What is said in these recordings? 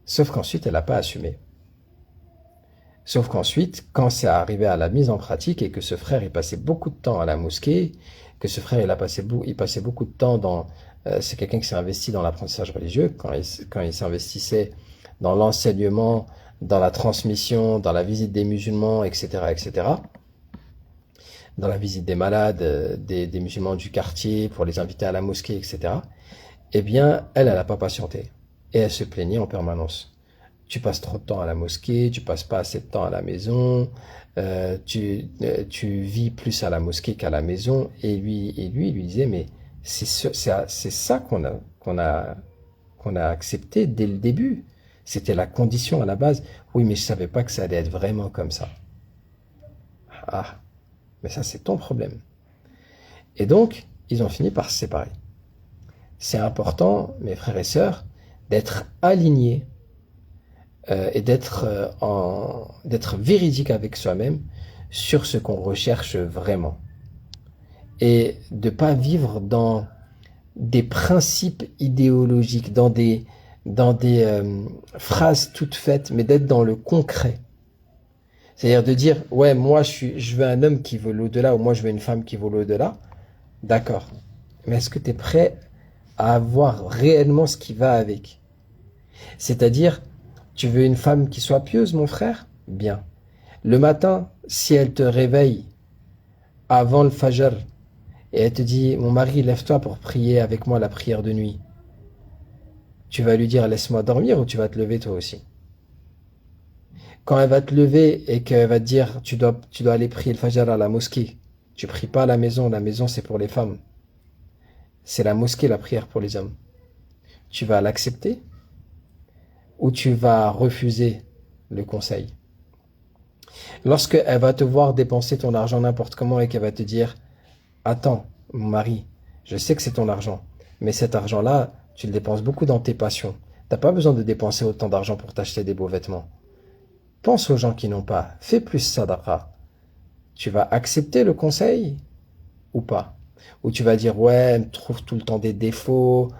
Sauf qu'ensuite, elle n'a pas assumé. Sauf qu'ensuite, quand c'est arrivé à la mise en pratique et que ce frère, il passait beaucoup de temps à la mosquée, que ce frère, il passait beaucoup de temps dans... c'est quelqu'un qui s'est investi dans l'apprentissage religieux, quand il s'investissait dans l'enseignement, dans la transmission, dans la visite des musulmans, etc., etc., dans la visite des malades, des musulmans du quartier, pour les inviter à la mosquée, etc., eh bien, elle n'a pas patienté. Et elle se plaignait en permanence. Tu passes trop de temps à la mosquée, tu passes pas assez de temps à la maison, tu vis plus à la mosquée qu'à la maison. Et lui, il lui disait, mais c'est ça qu'on a accepté dès le début. C'était la condition à la base. Oui, mais je savais pas que ça allait être vraiment comme ça. Ah, mais ça, c'est ton problème. Et donc, ils ont fini par se séparer. C'est important, mes frères et sœurs, d'être alignés et d'être véridique avec soi-même sur ce qu'on recherche vraiment. Et de ne pas vivre dans des principes idéologiques, dans des phrases toutes faites, mais d'être dans le concret. C'est-à-dire de dire, ouais, moi je veux un homme qui veut l'au-delà, ou moi je veux une femme qui veut l'au-delà. D'accord. Mais est-ce que tu es prêt à avoir réellement ce qui va avec? C'est-à-dire, tu veux une femme qui soit pieuse, mon frère? Bien. Le matin, si elle te réveille avant le fajr et elle te dit, mon mari, lève-toi pour prier avec moi la prière de nuit, tu vas lui dire, laisse-moi dormir, ou tu vas te lever toi aussi? Quand elle va te lever et qu'elle va te dire, tu dois aller prier le fajr à la mosquée, tu pries pas à la maison c'est pour les femmes. C'est la mosquée, la prière pour les hommes. Tu vas l'accepter ou tu vas refuser le conseil? Lorsque elle va te voir dépenser ton argent n'importe comment et qu'elle va te dire, attends, mon mari, je sais que c'est ton argent, mais cet argent-là, tu le dépenses beaucoup dans tes passions. T'as pas besoin de dépenser autant d'argent pour t'acheter des beaux vêtements. Pense aux gens qui n'ont pas. Fais plus sadaqa. Tu vas accepter le conseil ou pas? Ou tu vas dire, ouais, elle me trouve tout le temps des défauts,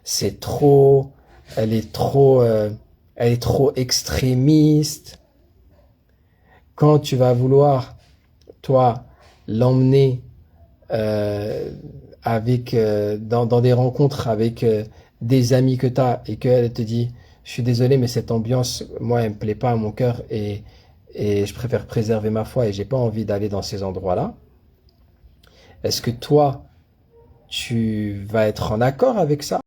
c'est trop, elle est trop, euh, elle est trop extrémiste. Quand tu vas vouloir, toi, l'emmener dans des rencontres avec des amis que tu as et qu'elle te dit, je suis désolé, mais cette ambiance, moi, elle me plaît pas à mon cœur et je préfère préserver ma foi et j'ai pas envie d'aller dans ces endroits-là. Est-ce que toi, tu vas être en accord avec ça?